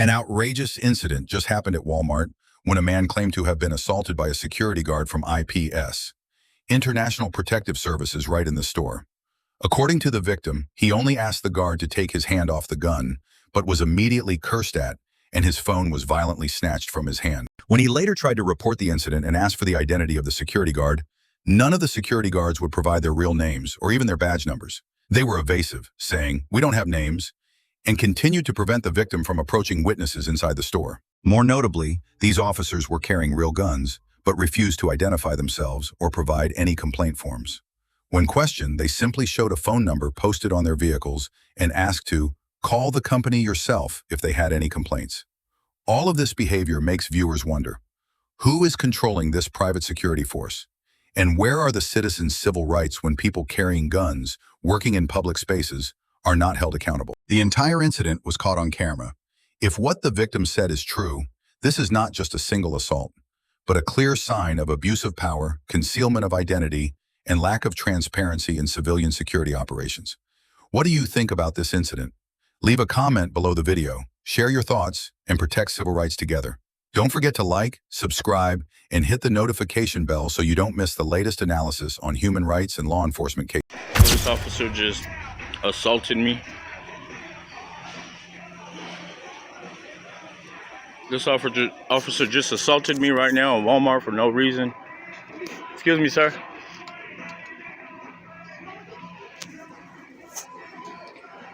An outrageous incident just happened at Walmart when a man claimed to have been assaulted by a security guard from IPS, International Protective Services, right in the store. According to the victim, he only asked the guard to take his hand off the gun, but was immediately cursed at, and his phone was violently snatched from his hand. When he later tried to report the incident and asked for the identity of the security guard, none of the security guards would provide their real names or even their badge numbers. They were evasive, saying, "We don't have names," and continued to prevent the victim from approaching witnesses inside the store. More notably, these officers were carrying real guns, but refused to identify themselves or provide any complaint forms. When questioned, they simply showed a phone number posted on their vehicles and asked to call the company yourself if they had any complaints. All of this behavior makes viewers wonder, who is controlling this private security force? And where are the citizens' civil rights when people carrying guns, working in public spaces, are not held accountable? The entire incident was caught on camera. If what the victim said is true, this is not just a single assault, but a clear sign of abuse of power, concealment of identity, and lack of transparency in civilian security operations. What do you think about this incident? Leave a comment below the video, share your thoughts, and protect civil rights together. Don't forget to like, subscribe, and hit the notification bell so you don't miss the latest analysis on human rights and law enforcement cases. This officer just assaulted me. This officer just assaulted me right now in Walmart for no reason. Excuse me, sir.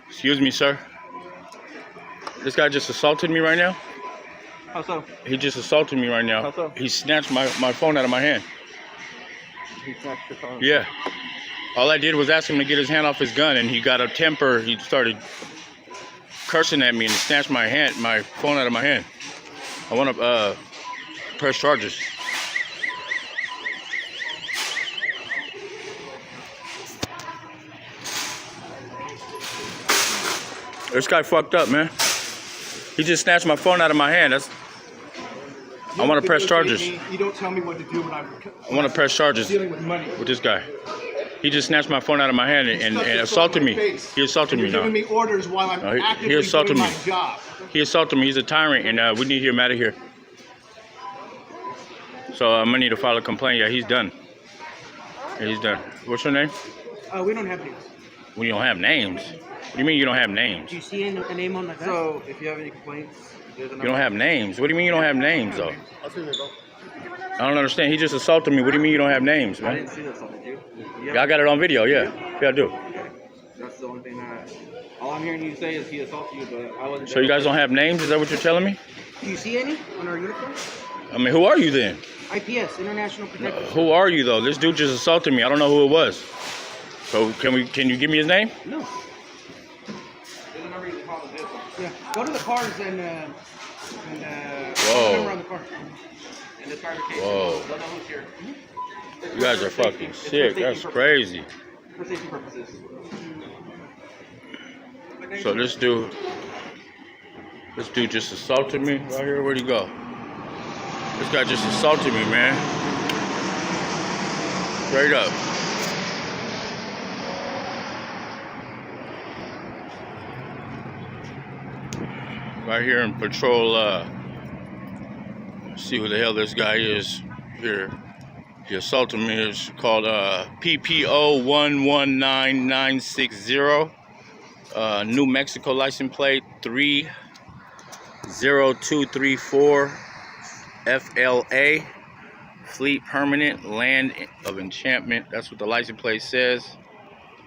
Excuse me, sir. This guy just assaulted me right now. How so? He just assaulted me right now. How so? He snatched my phone out of my hand. He snatched your phone? Yeah. All I did was ask him to get his hand off his gun, and he got a temper. He started cursing at me and snatched my phone out of my hand. I want to press charges. This guy fucked up, man. He just snatched my phone out of my hand. I want to press charges. You don't tell me what to do when I want to press charges dealing with money. with this guy. He just snatched my phone out of my hand and assaulted me. He assaulted me now. You're giving me orders while I'm actively he assaulted doing me. my job. He assaulted me. He's a tyrant, and we need him out of here. So I'm gonna need to file a complaint. Yeah, he's done. Yeah, he's done. What's your name? We don't have names. We don't have names. What do you mean you don't have names? Do you see a name on the gun? So if you have any complaints, there's a You number. don't have names. What do you mean you don't have names, though? I'll see you go. I don't understand. He just assaulted me. What do you mean you don't have names, I man? didn't see this on you. Yeah, I got it on video. Yeah, I do. Okay. That's the only thing that. All I'm hearing you say is he assaulted you, but I wasn't. So you guys don't have names? Is that what you're telling me? Do you see any on our uniform? I mean, who are you then? IPS, International Protective. Who are you though? This dude just assaulted me. I don't know who it was. So can you give me his name? No. There's a number you can call the vehicle. Yeah. Go to the cars and Whoa. number on the car. In this kind of case, Whoa. they'll know who's here. You guys are fucking sick. That's crazy. For safety purposes. So this dude just assaulted me right here. Where'd he go? This guy just assaulted me, man. Straight up. Right here in patrol, see who the hell this guy is here. He assaulted me. It's called PPO 119960. New Mexico license plate 30234 FLA. Fleet Permanent Land of Enchantment. That's what the license plate says.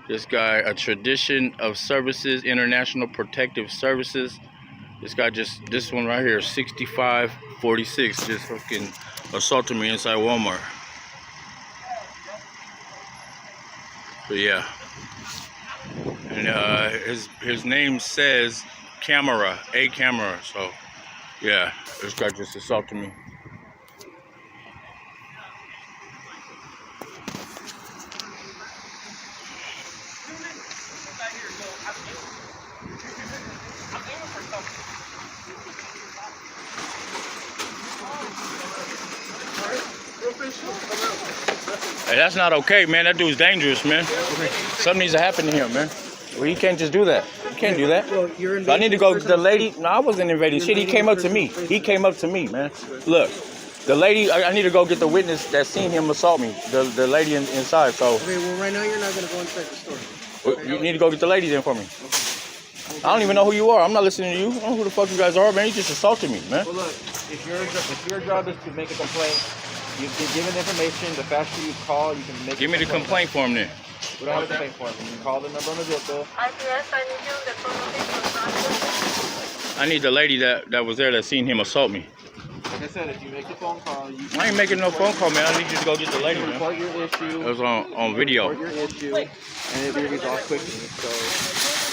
This guy, a Tradition of Services, International Protective Services. This guy this one right here, 6546, just fucking assaulted me inside Walmart. But yeah. And his name says Camera, a camera. So yeah, this guy just assaulted me. Hey, that's not okay, man. That dude's dangerous, man. Something needs to happen to him, man. Well, he can't just do that. can't do that. Well, you're So I need to go. invading The personal lady. space. No, I wasn't invading You're shit. He invading came up to me. personal space. He came up to me, man. Look, the lady. I need to go get the witness that seen him assault me. The lady inside. So Okay, well, right now you're not gonna go inside the store. you need to go get the lady then for me. I don't even know who you are. I'm not listening to you. I don't know who the fuck you guys are, man. You just assaulted me, man. Well, look, if your job is to make a complaint, you've been given information. The faster you call, you can make. Give me the complaint form then. We don't have a complaint form. You can call the number on the vehicle. I need the lady that was there that seen him assault me. Like I said, if you make the phone call, you I ain't making no phone call, man. I need you to go get the lady, man. report your issue. It was on video. Report your issue, and it'll be resolved quickly. So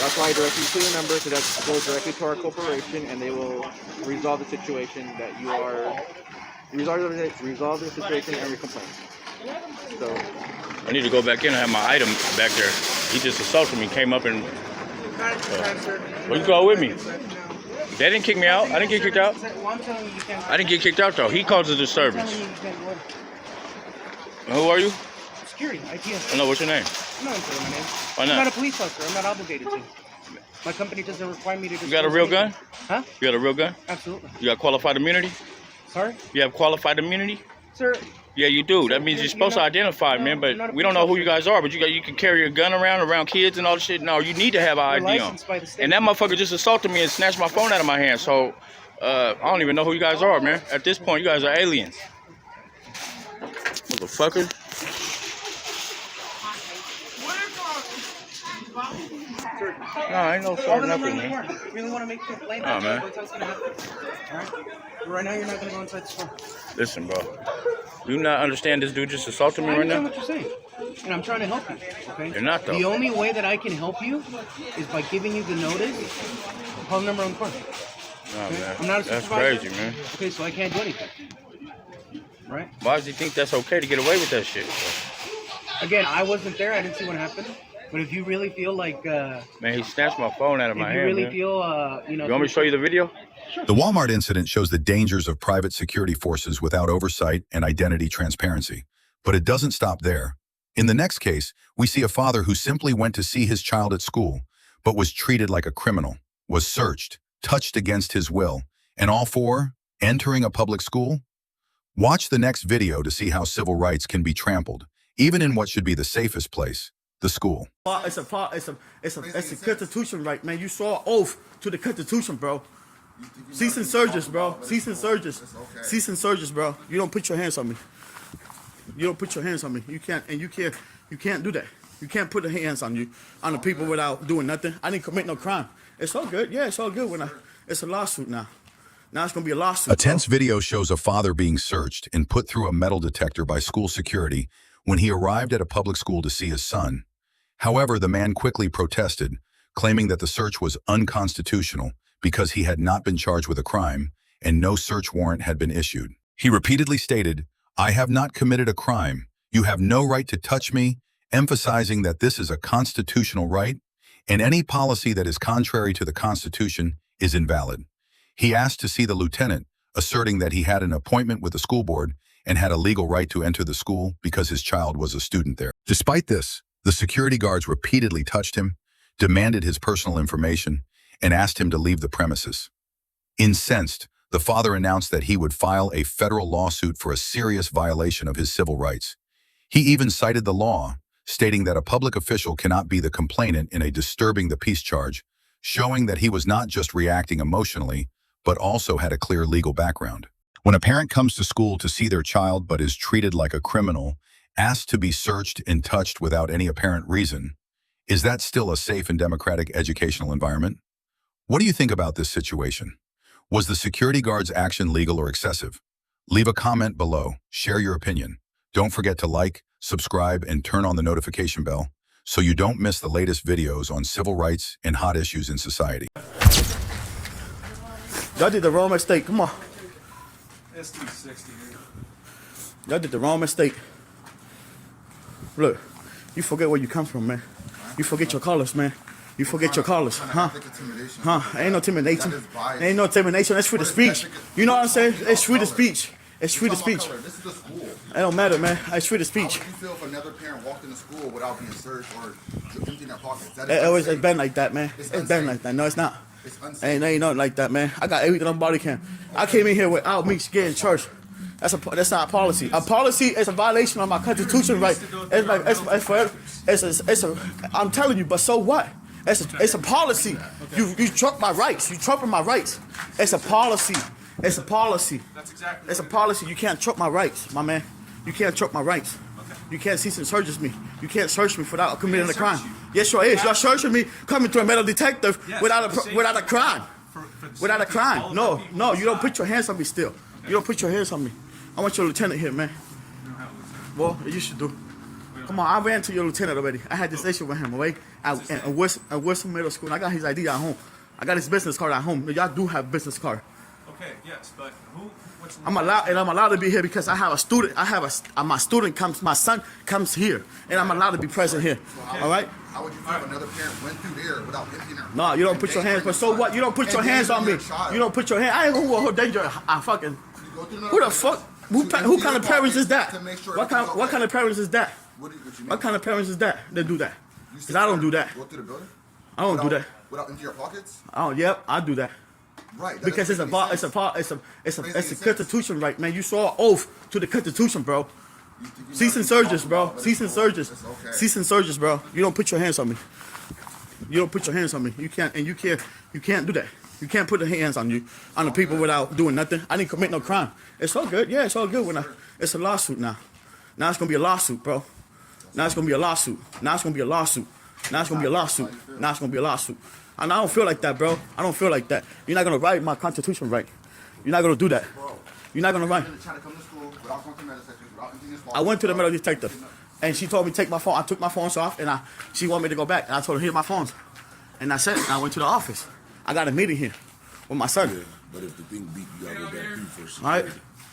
that's why I direct you to the number, so that goes directly to our corporation, and they will resolve the situation that you are. Resolve the situation and your complaint. So I need to go back in and have my item back there. He just assaulted me, came up and. Well, you go with me. They didn't kick me out. I didn't get kicked out. I didn't get kicked out though. He caused a disturbance. Who are you? Security, IPS. I know. What's your name? I'm not saying my name. Why I'm not? not a police officer. I'm not obligated to. My company doesn't require me to. You got a real gun? Huh? You got a real gun? Absolutely. You got qualified immunity? Sorry, You have qualified immunity? sir. Yeah, you do. That means you're supposed to identify, man. But we don't know who you guys are. But you can carry a gun around kids and all this shit. No, you need to have an We're ID on. licensed by the state. And that motherfucker just assaulted me and snatched my phone out of my hand. So I don't even know who you guys are, man. At this point, you guys are aliens. Motherfucker. No, I ain't no Call sort the of number nothing, on the man. car. You really want to make a complaint? Nah, man. What's gonna happen? All right. Right now, you're not gonna go inside the store. Listen, bro. You not understand this dude just assaulted me I right understand now? what you're saying, and I'm trying to help you. Okay. You're not, though. The only way that I can help you is by giving you the notice. Call the number on the car. No, man. I'm not a That's supervisor. crazy, man. Okay, so I can't do anything. Right? Why does he think that's okay to get away with that shit? Again, I wasn't there. I didn't see what happened. But if you really feel like, Man, he snatched my phone out of my if you hand, really man. feel, You want me to show you the video? The Walmart incident shows the dangers of private security forces without oversight and identity transparency. But it doesn't stop there. In the next case, we see a father who simply went to see his child at school, but was treated like a criminal, was searched, touched against his will, and all for entering a public school? Watch the next video to see how civil rights can be trampled, even in what should be the safest place, the school. It's a constitution right, man. You saw oath to the Constitution, bro. Cease and surges, bro. Cease and surges. Cease and surges, bro. You don't put your hands on me. You don't put your hands on me. You can't do that. You can't put the hands on the people without doing nothing. I didn't commit no crime. It's all good. Yeah, it's all good it's a lawsuit now. Now it's gonna be a lawsuit. A tense video shows a father being searched and put through a metal detector by school security when he arrived at a public school to see his son. However, the man quickly protested, claiming that the search was unconstitutional because he had not been charged with a crime and no search warrant had been issued. He repeatedly stated, "I have not committed a crime. You have no right to touch me," emphasizing that this is a constitutional right, and any policy that is contrary to the Constitution is invalid. He asked to see the lieutenant, asserting that he had an appointment with the school board and had a legal right to enter the school because his child was a student there. Despite this, the security guards repeatedly touched him, demanded his personal information, and asked him to leave the premises. Incensed, the father announced that he would file a federal lawsuit for a serious violation of his civil rights. He even cited the law, stating that a public official cannot be the complainant in a disturbing the peace charge, showing that he was not just reacting emotionally, but also had a clear legal background. When a parent comes to school to see their child but is treated like a criminal, asked to be searched and touched without any apparent reason, is that still a safe and democratic educational environment? What do you think about this situation? Was the security guard's action legal or excessive? Leave a comment below, share your opinion. Don't forget to like, subscribe, and turn on the notification bell so you don't miss the latest videos on civil rights and hot issues in society. Y'all did the wrong mistake. Come on. It's 360. Y'all did the wrong mistake. Look, you forget where you come from, man. You forget your colors, man. You forget your colors, huh? Huh? Ain't no intimidation. Ain't no intimidation. That's free to speech. You know what I'm saying? It's free to speech. It's free to speech. This is the school. It don't matter, man. It's free to How speech. would you feel if another parent walked into school without being searched or emptying their pockets? That It is always it's unsafe. been like that, man. It's been like that. No, it's not. It's unsafe. Ain't nothing like that, man. I got everything on body cam. I came in here without me getting charged. That's not a policy. A policy is a violation of my constitution right. I'm telling you, but so what? It's a policy. You trump my rights. You trumping my rights. It's a policy. It's a policy. That's exactly It's a what policy. You can't trump my rights, my man. You can't trump my rights. You can't cease and search me. You can't search me without committing a crime. Yes, sure is. You're searching me coming to a metal detective without a crime. Without a crime. No, you don't put your hands on me still. You don't put your hands on me. I want your lieutenant here, man. Well, you should do. Come on, I ran to your lieutenant already. I had this issue with him, okay? At Wilson Middle School. And I got his ID at home. I got his business card at home. Y'all do have business card. Okay, yes, but who? What's I'm allowed to be here because I have a student. My son comes here, and I'm allowed to be present here. All right? How would you feel if another parent went through there without emptying their No, you don't put your hands. But so what? You don't put your hands on me. You don't put your hands. I ain't who danger. I fucking. Who the fuck? Who kind of parents is that? What kind of parents is that? What kind of parents is that? That do that? Because I don't do that. Go through the building? I don't do that. Without emptying your pockets? Oh, yep, I do that. Right. Because it's a constitution right, man. You saw an oath to the constitution, bro. Cease and searches, bro. Cease and searches. Cease and searches, bro. You don't put your hands on me. You don't put your hands on me. You can't do that. You can't put the hands on the people without doing nothing. I didn't commit no crime. It's all good. Yeah, it's all good it's a lawsuit now. Now it's gonna be a lawsuit, bro. Now it's gonna be a lawsuit. Now it's gonna be a lawsuit. Now it's gonna be a lawsuit. Now it's gonna be a lawsuit. And I don't feel like that, bro. I don't feel like that. You're not gonna write my constitution right. You're not gonna do that. You're not gonna write. I went to the metal detective, and she told me to take my phone. I took my phones off, and she wanted me to go back. And I told her, here's my phones. And that's it. And I went to the office. I got a meeting here with my son. Yeah, but if the thing beat, you gotta go back through first. All right.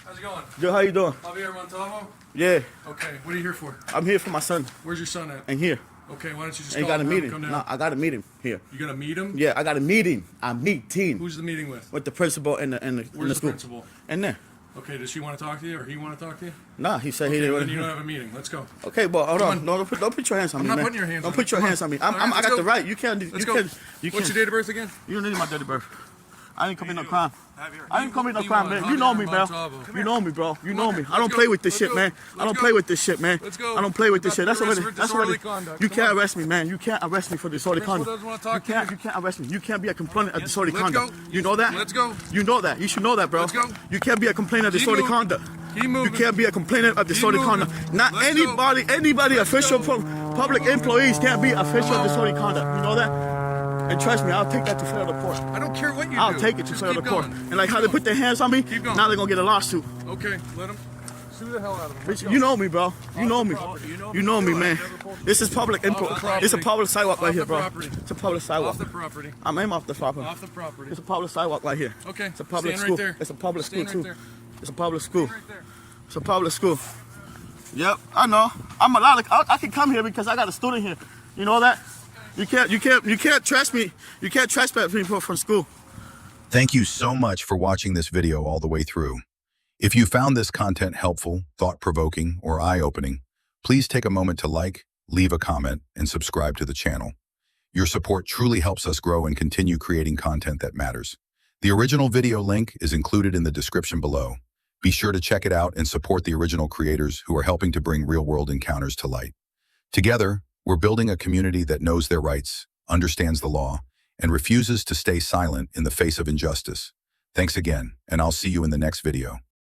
How's it going? Good, how you doing? Javier Montalvo? Yeah, Okay, what are you here for? I'm here for my son. Where's your son at? And here. Okay, why don't you just Ain't call got a him, meeting. come down? No, I got a meeting here. You gonna meet him? Yeah, I got a meeting. I'm meeting Who's the meeting with? with the principal and the Where's the school. principal? And there. Okay, does she want to talk to you or he want to talk to you? Nah, he said Okay, he then you didn't. don't have a meeting. Let's go. Okay, but hold on. on. No, don't put your hands on I'm me, not man. putting your hands don't on put me. your Come hands on. on me. All right, I let's got go. the right. You can't. Let's you go. can't. You What's can't. your date of birth again? You don't need my date of birth. I didn't commit no crime. Javier. I didn't commit no He crime, won. man. You know me, bro. Montalvo. Come You here. know me, bro. You know me. I Let's don't go. play with this Let's shit, go. man. I Let's don't go. play with this shit, man. Let's go. I don't play with You this got shit. That's the already. arrest for That's already. disorderly conduct. You Come can't on. arrest me, man. You can't arrest me for disorderly Principal conduct. doesn't wanna talk to you. You can't arrest me. You can't be a complainant of disorderly Let's conduct. go. You know that? Let's go. You know that. You should know that, bro. Let's go. You can't be a complainant of Keep disorderly moving. conduct. Keep You moving. can't be a complainant of disorderly moving. conduct. Not Let's anybody, official, go. public employees can't be official of disorderly conduct. You know that? And trust me, I'll take that to federal court. I don't care what you do. I'll take it to Just federal keep court. going. And like Keep how they going. put their hands on me, Keep going. now they're gonna get a lawsuit. Okay, let him sue the hell out of him. Let's Bitch, go. you know me, bro. You know me. property. You know me, man. This is public info. Off the property. It's a public sidewalk right Off here, the bro. property. It's a public sidewalk. Off the property. I'm aiming off the property. Off the property. It's a public sidewalk right here. Okay. It's a public Stand school. right there. It's a public Stand school right too. there. It's a public school. Right there. It's a public school. Yep, I know. I'm allowed to. I can come here because I got a student here. You know that? You can't trust me. You can't trespass people from school. Thank you so much for watching this video all the way through. If you found this content helpful, thought-provoking, or eye-opening, please take a moment to like, leave a comment, and subscribe to the channel. Your support truly helps us grow and continue creating content that matters. The original video link is included in the description below. Be sure to check it out and support the original creators who are helping to bring real-world encounters to light. Together, we're building a community that knows their rights, understands the law, and refuses to stay silent in the face of injustice. Thanks again, and I'll see you in the next video.